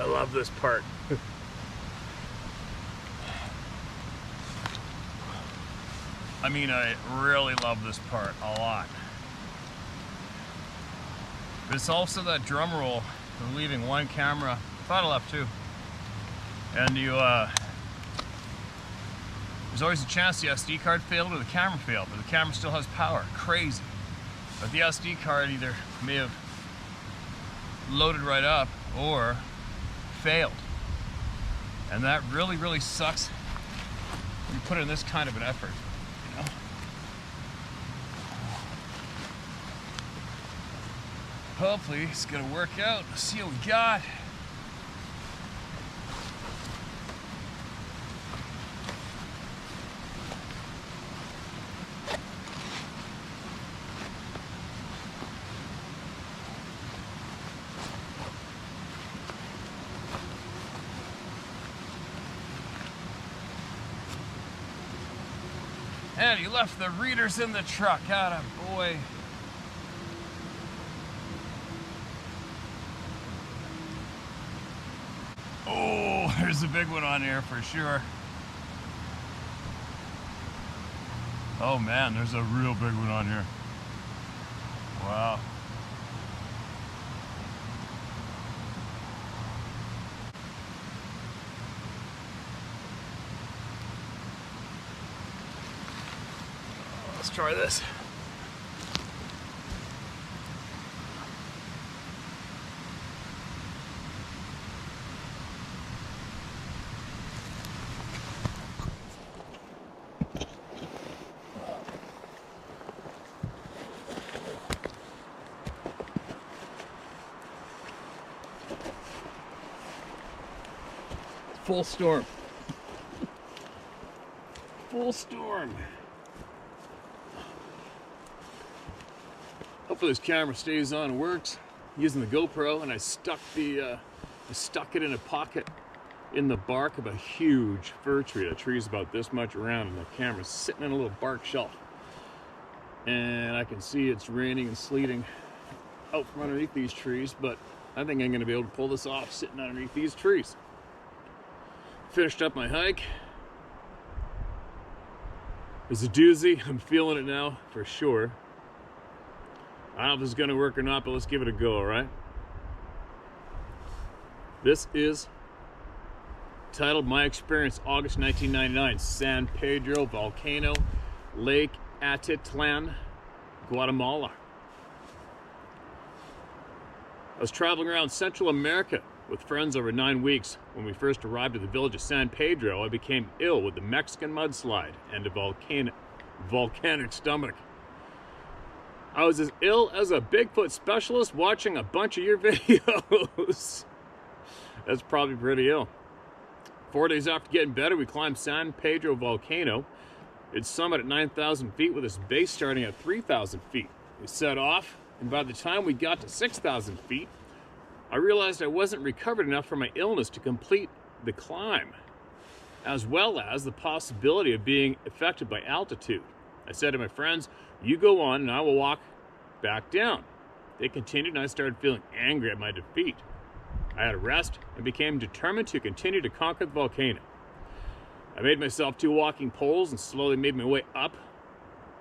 I love this part. I mean, I really love this part a lot. But it's also that drum roll of leaving one camera. I thought I left two. And you, there's always a chance the SD card failed or the camera failed, but the camera still has power. Crazy. But the SD card either may have loaded right up or failed. And that really, really sucks when you put in this kind of an effort, you know? Hopefully it's gonna work out. Let's see what we got. And you left the readers in the truck. Atta boy. Oh, there's a big one on here for sure. Oh man, there's a real big one on here. Wow. Let's try this. Full storm. Full storm. Hopefully this camera stays on and works. I'm using the GoPro, and I stuck it in a pocket in the bark of a huge fir tree. The tree's about this much around, and the camera's sitting in a little bark shelf. And I can see it's raining and sleeting out from underneath these trees, but I think I'm gonna be able to pull this off sitting underneath these trees. Finished up my hike. It's a doozy. I'm feeling it now for sure. I don't know if this is gonna work or not, but let's give it a go, all right? This is titled My Experience, August 1999, San Pedro Volcano, Lake Atitlan, Guatemala. I was traveling around Central America with friends over 9 weeks. When we first arrived at the village of San Pedro, I became ill with the Mexican mudslide and a volcanic stomach. I was as ill as a Bigfoot specialist watching a bunch of your videos. That's probably pretty ill. 4 days after getting better, we climbed San Pedro Volcano. Its summit at 9,000 feet with its base starting at 3,000 feet. We set off, and by the time we got to 6,000 feet, I realized I wasn't recovered enough from my illness to complete the climb, as well as the possibility of being affected by altitude. I said to my friends, "You go on and I will walk back down." They continued, and I started feeling angry at my defeat. I had a rest and became determined to continue to conquer the volcano. I made myself 2 walking poles and slowly made my way up.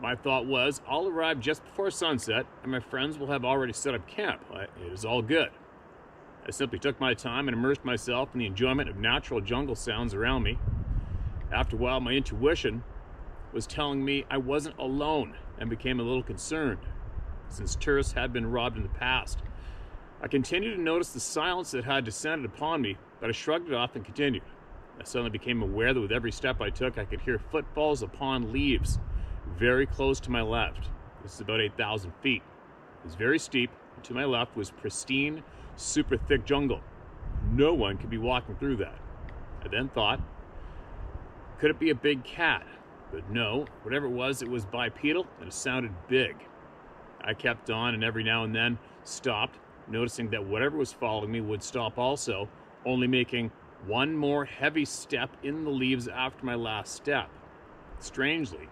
My thought was, I'll arrive just before sunset and my friends will have already set up camp. It is all good. I simply took my time and immersed myself in the enjoyment of natural jungle sounds around me. After a while, my intuition was telling me I wasn't alone and became a little concerned, since tourists had been robbed in the past. I continued to notice the silence that had descended upon me, but I shrugged it off and continued. I suddenly became aware that with every step I took, I could hear footfalls upon leaves very close to my left. This is about 8,000 feet. It was very steep, and to my left was pristine, super thick jungle. No one could be walking through that. I then thought, could it be a big cat? But no, whatever it was bipedal and it sounded big. I kept on and every now and then stopped, noticing that whatever was following me would stop also, only making one more heavy step in the leaves after my last step. Strangely,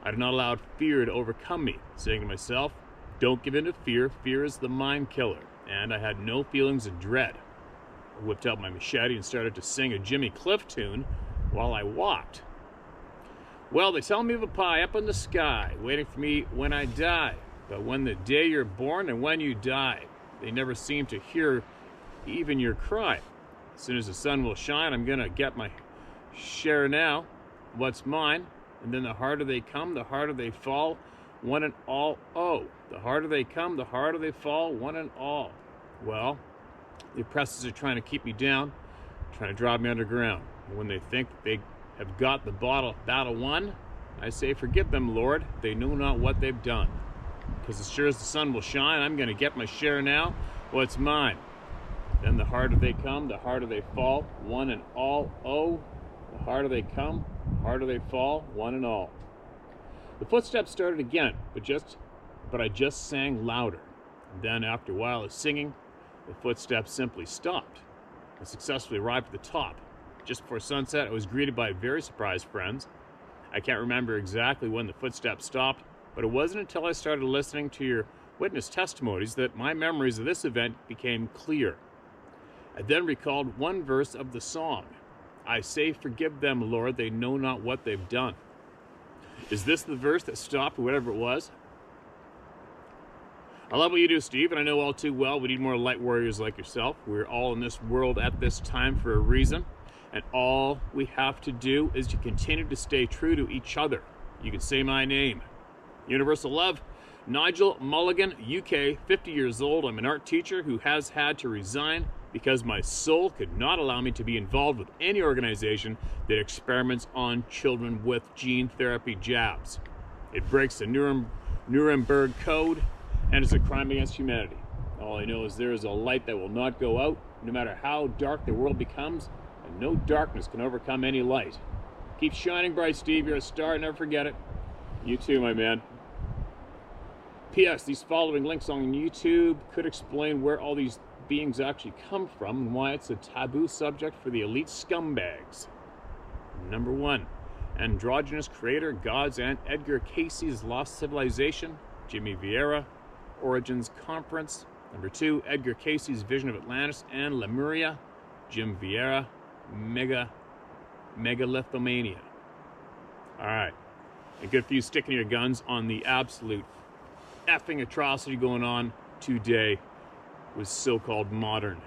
I did not allow fear to overcome me, saying to myself, don't give in to fear, fear is the mind killer, and I had no feelings of dread. I whipped out my machete and started to sing a Jimmy Cliff tune while I walked. Well, they tell me of a pie up in the sky, waiting for me when I die. But when the day you're born and when you die, they never seem to hear even your cry. As soon as the sun will shine, I'm gonna get my share now, what's mine. And then the harder they come, the harder they fall, one and all. Oh, the harder they come, the harder they fall, one and all. Well, the oppressors are trying to keep me down, trying to drive me underground. And when they think they have got the battle won, I say, forgive them, Lord. They know not what they've done. Because as sure as the sun will shine, I'm going to get my share now, what's mine. Then the harder they come, the harder they fall, one and all. Oh, the harder they come, the harder they fall, one and all. The footsteps started again, but I just sang louder. And then after a while of singing, the footsteps simply stopped. I successfully arrived at the top. Just before sunset, I was greeted by very surprised friends. I can't remember exactly when the footsteps stopped, but it wasn't until I started listening to your witness testimonies that my memories of this event became clear. I then recalled one verse of the song. I say, forgive them, Lord, they know not what they've done. Is this the verse that stopped whatever it was? I love what you do, Steve, and I know all too well we need more light warriors like yourself. We're all in this world at this time for a reason, and all we have to do is to continue to stay true to each other. You can say my name. Universal Love, Nigel Mulligan, UK, 50 years old. I'm an art teacher who has had to resign because my soul could not allow me to be involved with any organization that experiments on children with gene therapy jabs. It breaks the Nuremberg Code and is a crime against humanity. All I know is there is a light that will not go out, no matter how dark the world becomes, and no darkness can overcome any light. Keep shining bright, Steve. You're a star. Never forget it. You too, my man. P.S. These following links on YouTube could explain where all these beings actually come from and why it's a taboo subject for the elite scumbags. Number 1. Androgynous creator, gods, and Edgar Cayce's Lost Civilization, Jimmy Vieira, Origins Conference. Number 2, Edgar Cayce's Vision of Atlantis and Lemuria, Jim Vieira, Megalithomania. Alright, a good few sticking your guns on the absolute effing atrocity going on today with so-called modern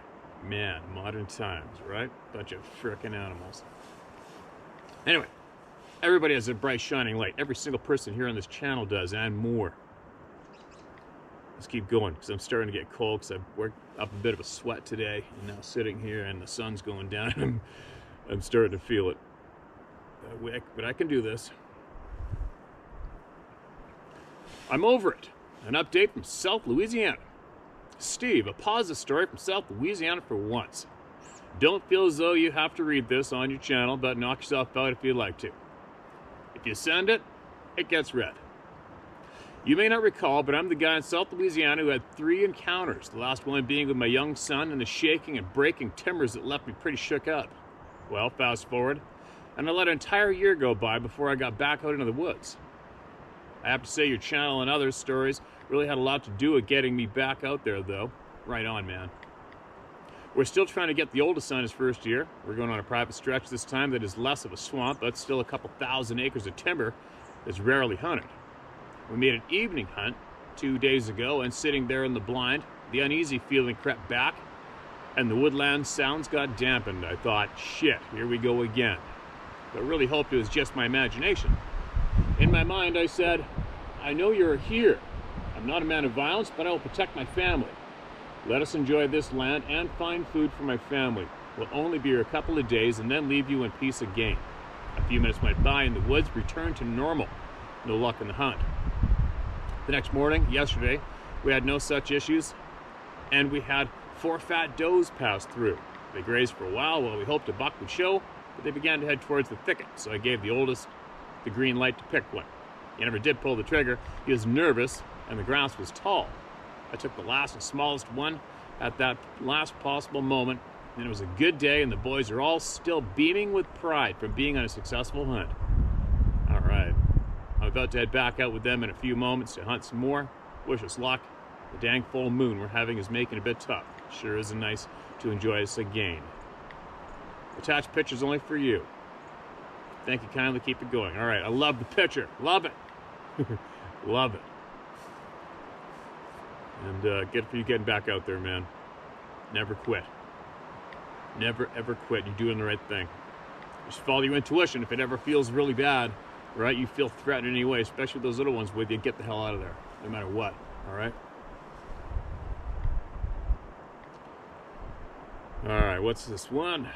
times, right? Bunch of frickin' animals. Anyway, everybody has a bright shining light. Every single person here on this channel does, and more. Let's keep going, because I'm starting to get cold, because I've worked up a bit of a sweat today, and now sitting here and the sun's going down, I'm starting to feel it. But I can do this. I'm over it. An update from South Louisiana. Steve, a positive story from South Louisiana for once. Don't feel as though you have to read this on your channel, but knock yourself out if you'd like to. If you send it, it gets read. You may not recall, but I'm the guy in South Louisiana who had 3 encounters, the last one being with my young son and the shaking and breaking timbers that left me pretty shook up. Well, fast forward, and I let an entire year go by before I got back out into the woods. I have to say your channel and other stories really had a lot to do with getting me back out there, though. Right on, man. We're still trying to get the oldest son his first year. We're going on a private stretch this time that is less of a swamp, but still a couple thousand acres of timber that's rarely hunted. We made an evening hunt 2 days ago, and sitting there in the blind, the uneasy feeling crept back, and the woodland sounds got dampened. I thought, shit, here we go again. But really hoped it was just my imagination. In my mind, I said, I know you're here. I'm not a man of violence, but I will protect my family. Let us enjoy this land and find food for my family. We'll only be here a couple of days and then leave you in peace again. A few minutes went by and the woods returned to normal. No luck in the hunt. The next morning, yesterday, we had no such issues, and we had 4 fat does pass through. They grazed for a while we hoped a buck would show, but they began to head towards the thicket, so I gave the oldest the green light to pick one. He never did pull the trigger. He was nervous, and the grass was tall. I took the last and smallest one at that last possible moment, and it was a good day, and the boys are all still beaming with pride from being on a successful hunt. All right. I'm about to head back out with them in a few moments to hunt some more. Wish us luck. The dang full moon we're having is making it a bit tough. Sure is nice to enjoy this again. Attached pictures only for you. Thank you kindly. Keep it going. All right, I love the picture. Love it. Love it. And good for you getting back out there, man. Never quit. Never, ever quit. You're doing the right thing. Just follow your intuition. If it ever feels really bad, right, you feel threatened in any way, especially with those little ones with you, get the hell out of there, no matter what, all right? All right, what's this one?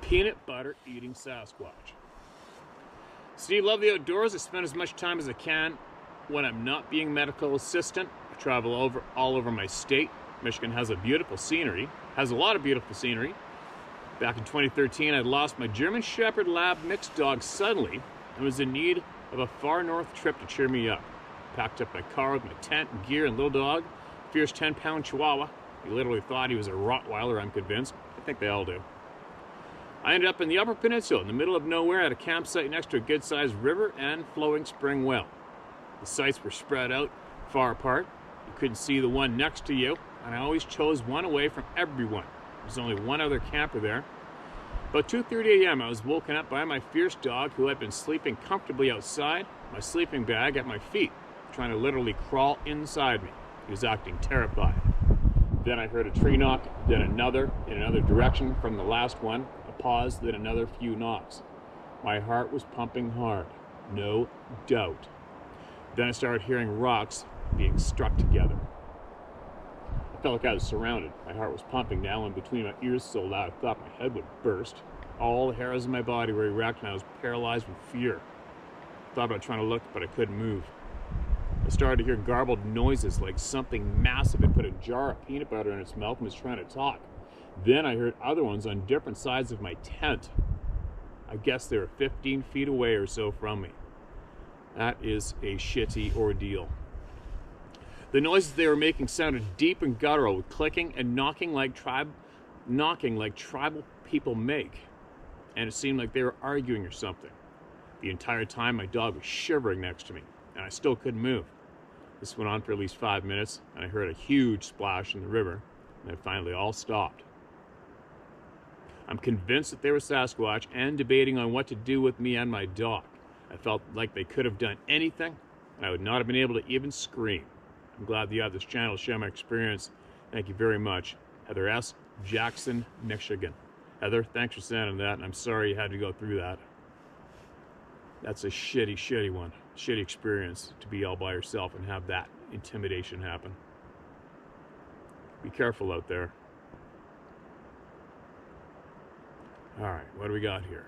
Peanut butter eating Sasquatch. Steve, love the outdoors. I spend as much time as I can when I'm not being medical assistant. I travel all over my state. Michigan has a lot of beautiful scenery. Back in 2013, I'd lost my German Shepherd Lab mixed dog suddenly and was in need of a far north trip to cheer me up. Packed up my car with my tent and gear and little dog, fierce 10-pound Chihuahua. He literally thought he was a Rottweiler, I'm convinced. I think they all do. I ended up in the Upper Peninsula, in the middle of nowhere, at a campsite next to a good-sized river and flowing spring well. The sites were spread out far apart. You couldn't see the one next to you, and I always chose one away from everyone. There was only one other camper there. About 2:30 a.m., I was woken up by my fierce dog, who had been sleeping comfortably outside, my sleeping bag at my feet, trying to literally crawl inside me. He was acting terrified. Then I heard a tree knock, then another, in another direction from the last one, a pause, then another few knocks. My heart was pumping hard, no doubt. Then I started hearing rocks being struck together. I felt like I was surrounded. My heart was pumping now, and between my ears so loud I thought my head would burst. All the hairs in my body were erect, and I was paralyzed with fear. I thought about trying to look, but I couldn't move. I started to hear garbled noises like something massive had put a jar of peanut butter in its mouth and was trying to talk. Then I heard other ones on different sides of my tent. I guess they were 15 feet away or so from me. That is a shitty ordeal. The noises they were making sounded deep and guttural, with clicking and knocking like tribal people make. And it seemed like they were arguing or something. The entire time my dog was shivering next to me, and I still couldn't move. This went on for at least 5 minutes, and I heard a huge splash in the river, and it finally all stopped. I'm convinced that they were Sasquatch and debating on what to do with me and my dog. I felt like they could have done anything, and I would not have been able to even scream. I'm glad you have this channel to share my experience. Thank you very much. Heather S., Jackson, Michigan. Heather, thanks for sending that, and I'm sorry you had to go through that. That's a shitty one. Shitty experience to be all by yourself and have that intimidation happen. Be careful out there. All right, what do we got here?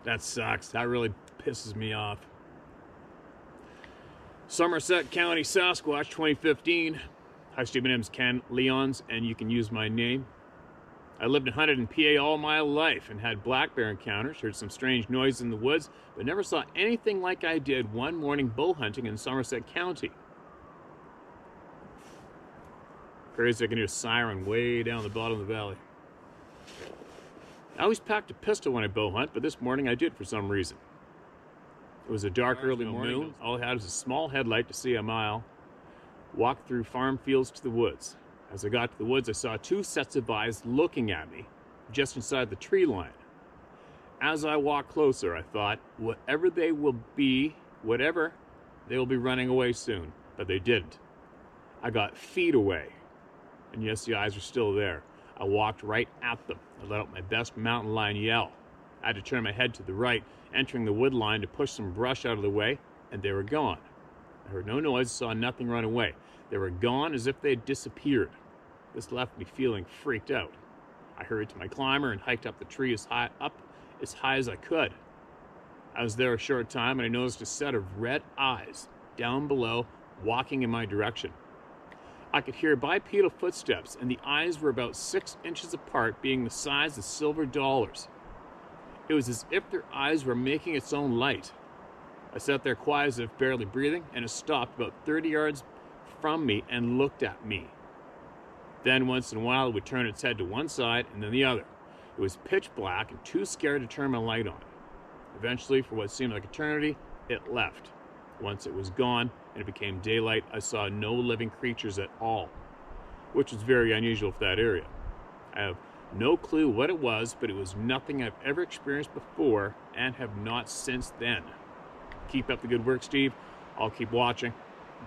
That sucks. That really pisses me off. Somerset County Sasquatch 2015. Hi, Steve. My name's Ken Leons, and you can use my name. I lived and hunted in PA all my life and had black bear encounters, heard some strange noise in the woods, but never saw anything like I did one morning bull hunting in Somerset County. Crazy, I can hear a siren way down the bottom of the valley. I always packed a pistol when I bow hunt, but this morning I did for some reason. It was a dark early morning. All I had was a small headlight to see a mile. Walked through farm fields to the woods. As I got to the woods, I saw two sets of eyes looking at me, just inside the tree line. As I walked closer, I thought, whatever they will be running away soon. But they didn't. I got feet away, and yes, the eyes were still there. I walked right at them. I let out my best mountain lion yell. I had to turn my head to the right, entering the wood line to push some brush out of the way, and they were gone. I heard no noise, saw nothing run away. They were gone as if they had disappeared. This left me feeling freaked out. I hurried to my climber and hiked up the tree as high as I could. I was there a short time, and I noticed a set of red eyes down below, walking in my direction. I could hear bipedal footsteps, and the eyes were about 6 inches apart, being the size of silver dollars. It was as if their eyes were making its own light. I sat there quiet as if barely breathing, and it stopped about 30 yards from me and looked at me. Then once in a while it would turn its head to one side and then the other. It was pitch black and too scared to turn my light on. Eventually, for what seemed like eternity, it left. Once it was gone and it became daylight, I saw no living creatures at all. which was very unusual for that area. I have no clue what it was, but it was nothing I've ever experienced before and have not since then. Keep up the good work, Steve. I'll keep watching.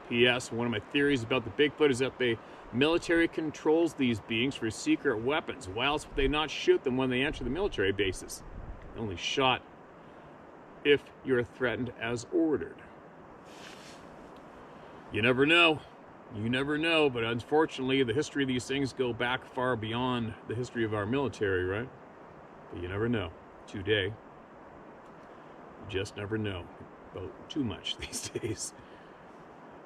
P.S. One of my theories about the Bigfoot is that the military controls these beings for secret weapons. Why else would they not shoot them when they enter the military bases? Only shot if you're threatened as ordered. You never know. You never know, but unfortunately, the history of these things go back far beyond the history of our military, right? But you never know. Today, you just never know about too much these days.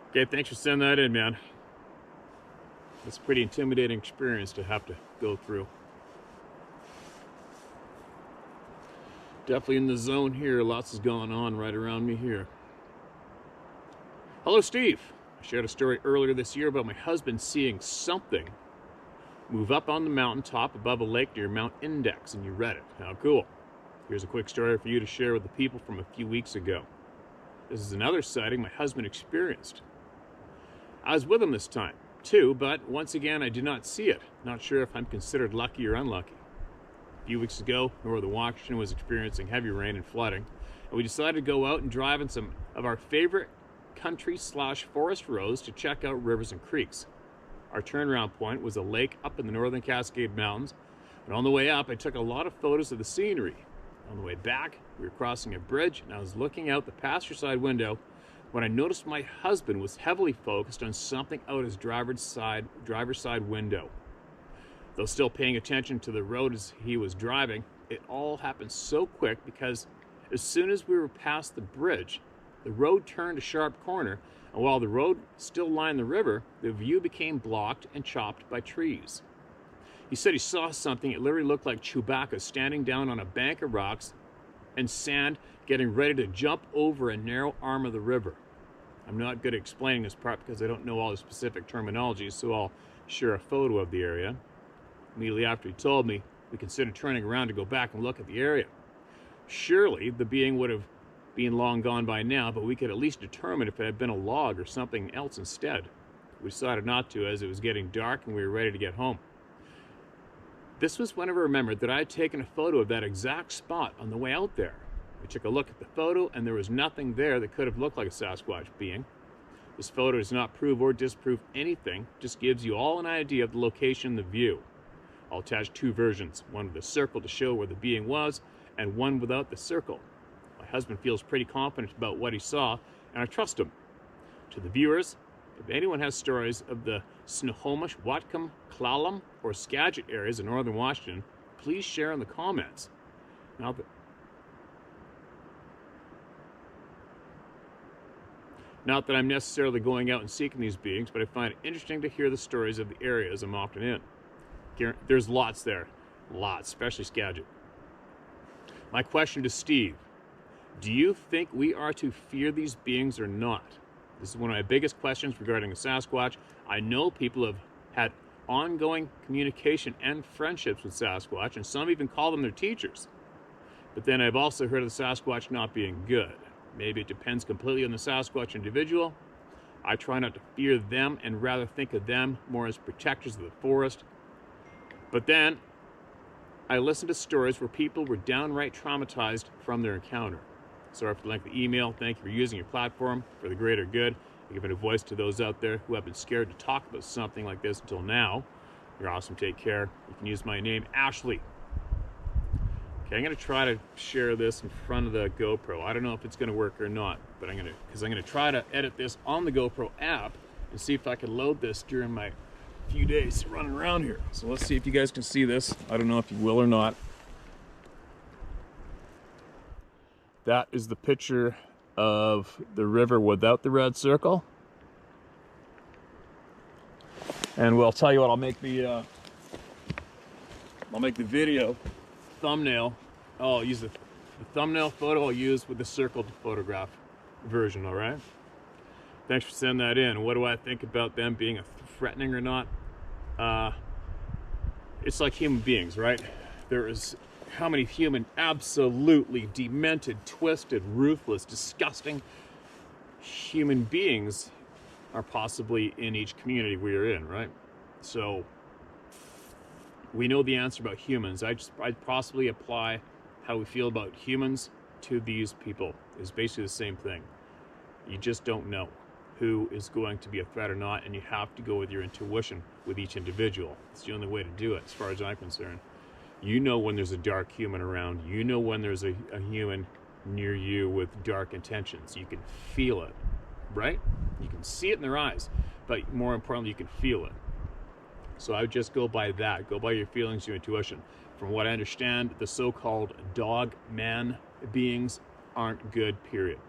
Okay, thanks for sending that in, man. It's a pretty intimidating experience to have to go through. Definitely in the zone here. Lots is going on right around me here. Hello, Steve. I shared a story earlier this year about my husband seeing something move up on the mountaintop above a lake near Mount Index, and you read it. How cool. Here's a quick story for you to share with the people from a few weeks ago. This is another sighting my husband experienced. I was with him this time, too, but once again, I did not see it. Not sure if I'm considered lucky or unlucky. A few weeks ago, northern Washington was experiencing heavy rain and flooding, and we decided to go out and drive on some of our favorite country/forest roads to check out rivers and creeks. Our turnaround point was a lake up in the northern Cascade Mountains, and on the way up, I took a lot of photos of the scenery. On the way back, we were crossing a bridge, and I was looking out the passenger side window when I noticed my husband was heavily focused on something out his driver's side window. Though still paying attention to the road as he was driving, it all happened so quick because as soon as we were past the bridge, the road turned a sharp corner, and while the road still lined the river, the view became blocked and chopped by trees. He said he saw something. It literally looked like Chewbacca standing down on a bank of rocks and sand, getting ready to jump over a narrow arm of the river. I'm not good at explaining this part because I don't know all the specific terminology, so I'll share a photo of the area. Immediately after he told me, we considered turning around to go back and look at the area. Surely the being would have been long gone by now, but we could at least determine if it had been a log or something else instead. We decided not to as it was getting dark and we were ready to get home. This was when I remembered that I had taken a photo of that exact spot on the way out there. We took a look at the photo and there was nothing there that could have looked like a Sasquatch being. This photo does not prove or disprove anything, just gives you all an idea of the location and the view. I'll attach two versions, one with a circle to show where the being was and one without the circle. My husband feels pretty confident about what he saw and I trust him. To the viewers, if anyone has stories of the Snohomish, Whatcom, Clallam, or Skagit areas in northern Washington, please share in the comments. Not that I'm necessarily going out and seeking these beings, but I find it interesting to hear the stories of the areas I'm often in. There's lots there. Lots, especially Skagit. My question to Steve, do you think we are to fear these beings or not? This is one of my biggest questions regarding the Sasquatch. I know people have had ongoing communication and friendships with Sasquatch, and some even call them their teachers. But then I've also heard of the Sasquatch not being good. Maybe it depends completely on the Sasquatch individual. I try not to fear them and rather think of them more as protectors of the forest. But then I listen to stories where people were downright traumatized from their encounter. Sorry for the length of the email. Thank you for using your platform for the greater good. Giving a voice to those out there who have been scared to talk about something like this until now. You're awesome. Take care. You can use my name, Ashley. Okay, I'm going to try to share this in front of the GoPro. I don't know if it's going to work or not, but I'm going to try to edit this on the GoPro app and see if I can load this during my few days running around here. So let's see if you guys can see this. I don't know if you will or not. That is the picture of the river without the red circle. And well, I'll tell you what, I'll make the video thumbnail. Oh, I'll use the thumbnail photo I'll use with the circled photograph version, all right? Thanks for sending that in. What do I think about them being threatening or not? It's like human beings, right? There is how many human, absolutely demented, twisted, ruthless, disgusting human beings are possibly in each community we are in, right? So we know the answer about humans. I'd possibly apply how we feel about humans to these people. It's basically the same thing. You just don't know who is going to be a threat or not, and you have to go with your intuition with each individual. It's the only way to do it, as far as I'm concerned. You know when there's a dark human around. You know when there's a human near you with dark intentions. You can feel it, right? You can see it in their eyes, but more importantly, you can feel it. So I would just go by that. Go by your feelings, your intuition. From what I understand, the so-called dog man beings aren't good, period.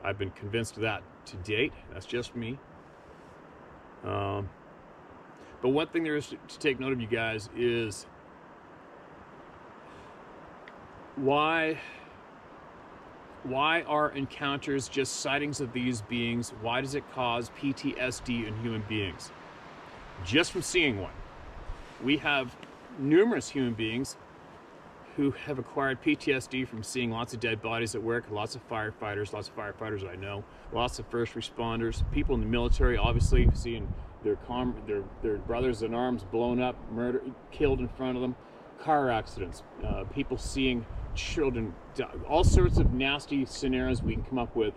I've been convinced of that to date. That's just me. But one thing there is to take note of, you guys, is why are encounters just sightings of these beings? Why does it cause PTSD in human beings? Just from seeing one. We have numerous human beings who have acquired PTSD from seeing lots of dead bodies at work, lots of firefighters I know, lots of first responders, people in the military, obviously seeing their brothers in arms blown up, murdered, killed in front of them, car accidents, people seeing children die. All sorts of nasty scenarios we can come up with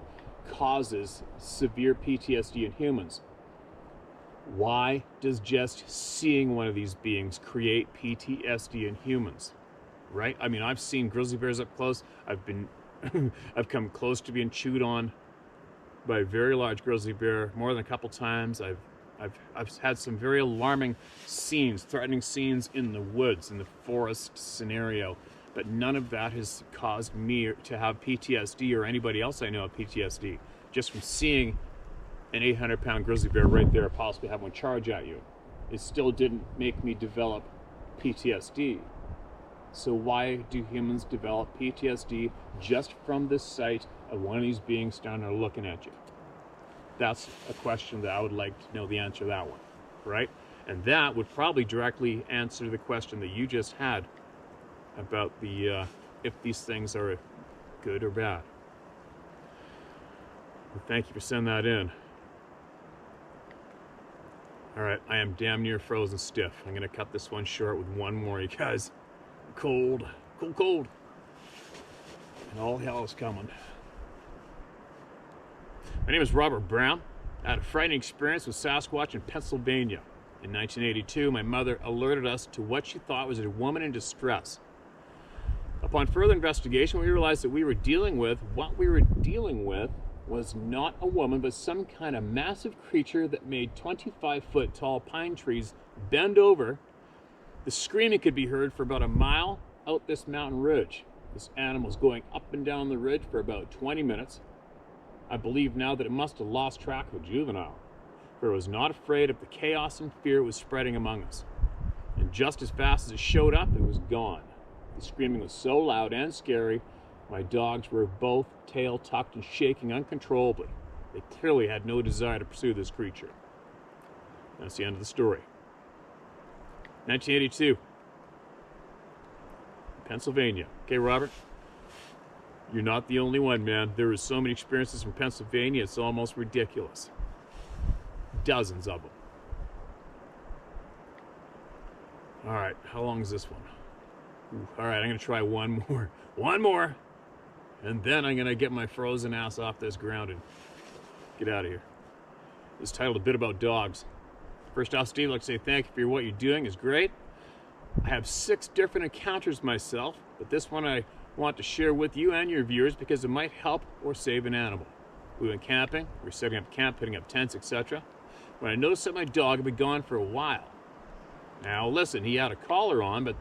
causes severe PTSD in humans. Why does just seeing one of these beings create PTSD in humans? Right? I mean, I've seen grizzly bears up close. I've come close to being chewed on by a very large grizzly bear more than a couple times. I've had some very alarming scenes, threatening scenes in the woods, in the forest scenario, but none of that has caused me to have PTSD or anybody else I know have PTSD just from seeing an 800-pound grizzly bear right there, possibly have one charge at you. It still didn't make me develop PTSD. So why do humans develop PTSD just from the sight of one of these beings down there looking at you? That's a question that I would like to know the answer to that one, right? And that would probably directly answer the question that you just had about the if these things are good or bad. Well, thank you for sending that in. All right, I am damn near frozen stiff. I'm gonna cut this one short with one more, you guys. Cold, cold. And all hell is coming. My name is Robert Brown. I had a frightening experience with Sasquatch in Pennsylvania. In 1982, my mother alerted us to what she thought was a woman in distress. Upon further investigation, we realized that what we were dealing with was not a woman, but some kind of massive creature that made 25-foot tall pine trees bend over. The screaming could be heard for about a mile out this mountain ridge. This animal was going up and down the ridge for about 20 minutes. I believe now that it must have lost track of a juvenile, for it was not afraid of the chaos and fear it was spreading among us. And just as fast as it showed up, it was gone. The screaming was so loud and scary, my dogs were both tail tucked and shaking uncontrollably. They clearly had no desire to pursue this creature. That's the end of the story. 1982, Pennsylvania. Okay, Robert, you're not the only one, man. There are so many experiences from Pennsylvania, it's almost ridiculous. Dozens of them. All right, how long is this one? Ooh, all right, I'm gonna try one more, and then I'm gonna get my frozen ass off this ground and get out of here. It's titled A Bit About Dogs. First off, Steve, I'd like to say thank you for what you're doing. It's great. I have 6 different encounters myself, but this one I want to share with you and your viewers because it might help or save an animal. We went camping, we were setting up camp, putting up tents, etc. When I noticed that my dog had been gone for a while. Now listen, he had a collar on, but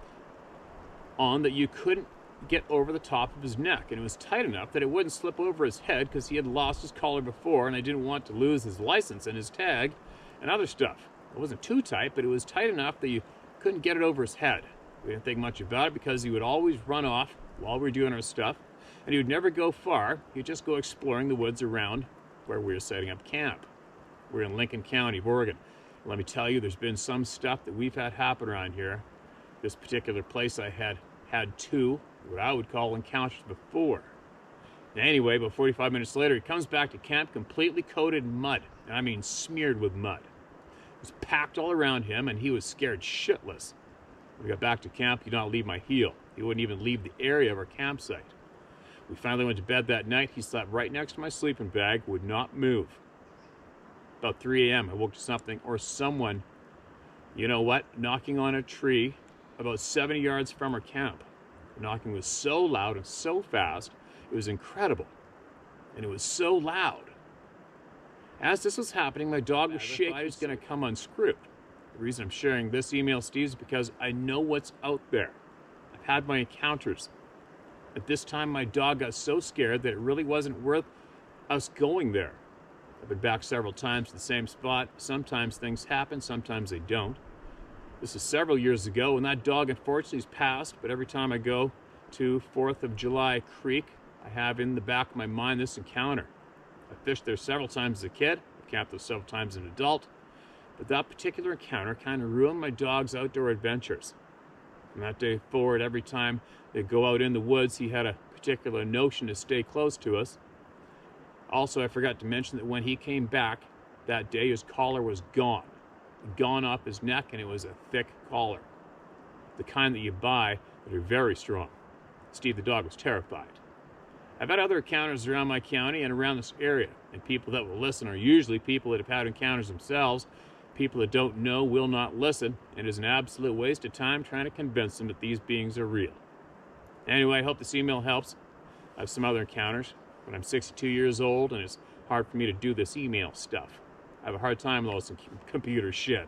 on that you couldn't get over the top of his neck, and it was tight enough that it wouldn't slip over his head because he had lost his collar before, and I didn't want to lose his license and his tag and other stuff. It wasn't too tight, but it was tight enough that you couldn't get it over his head. We didn't think much about it because he would always run off while we were doing our stuff, and he would never go far. He'd just go exploring the woods around where we were setting up camp. We're in Lincoln County, Oregon. Let me tell you, there's been some stuff that we've had happen around here. This particular place I had 2, what I would call encounters before. Anyway, about 45 minutes later, he comes back to camp completely coated in mud, and I mean smeared with mud. was packed all around him, and he was scared shitless. When we got back to camp, he did not leave my heel. He wouldn't even leave the area of our campsite. We finally went to bed that night. He slept right next to my sleeping bag, would not move. About 3 a.m., I woke to something or someone, you know what, knocking on a tree about 70 yards from our camp. The knocking was so loud and so fast, it was incredible. And it was so loud. As this was happening, my dog was shaking. I was going to come unscrewed. The reason I'm sharing this email, Steve, is because I know what's out there. I've had my encounters. At this time, my dog got so scared that it really wasn't worth us going there. I've been back several times to the same spot. Sometimes things happen, sometimes they don't. This is several years ago, and that dog unfortunately has passed, but every time I go to 4th of July Creek, I have in the back of my mind this encounter. I fished there several times as a kid, I camped there several times as an adult, but that particular encounter kind of ruined my dog's outdoor adventures. From that day forward, every time they go out in the woods, he had a particular notion to stay close to us. Also, I forgot to mention that when he came back that day, his collar was gone off his neck, and it was a thick collar. The kind that you buy that are very strong. Steve the dog was terrified. I've had other encounters around my county and around this area, and people that will listen are usually people that have had encounters themselves. People that don't know will not listen, and it is an absolute waste of time trying to convince them that these beings are real. Anyway, I hope this email helps. I have some other encounters, but I'm 62 years old, and it's hard for me to do this email stuff. I have a hard time with all this computer shit,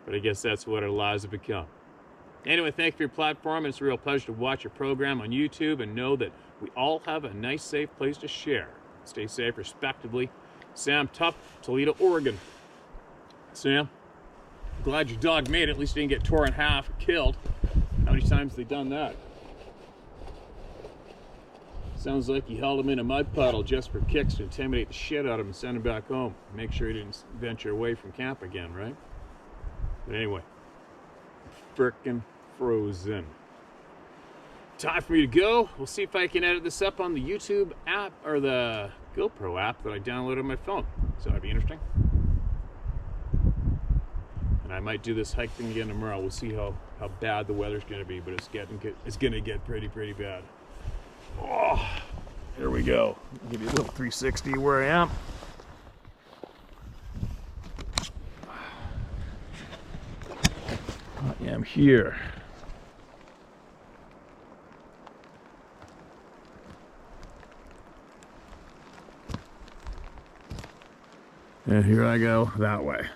but I guess that's what our lives have become. Anyway, thank you for your platform. It's a real pleasure to watch your program on YouTube and know that we all have a nice, safe place to share. Stay safe, respectively. Sam Tuff, Toledo, Oregon. Sam, glad your dog made it. At least he didn't get torn in half or killed. How many times have they done that? Sounds like you held him in a mud puddle just for kicks to intimidate the shit out of him and send him back home. Make sure he didn't venture away from camp again, right? But anyway, frickin' frozen. Time for me to go. We'll see if I can edit this up on the YouTube app or the GoPro app that I downloaded on my phone. So that'd be interesting. And I might do this hike thing again tomorrow. We'll see how bad the weather's going to be, but it's going to get pretty bad. Oh, here we go. I'll give you a little 360 where I am. I am here. And here I go that way.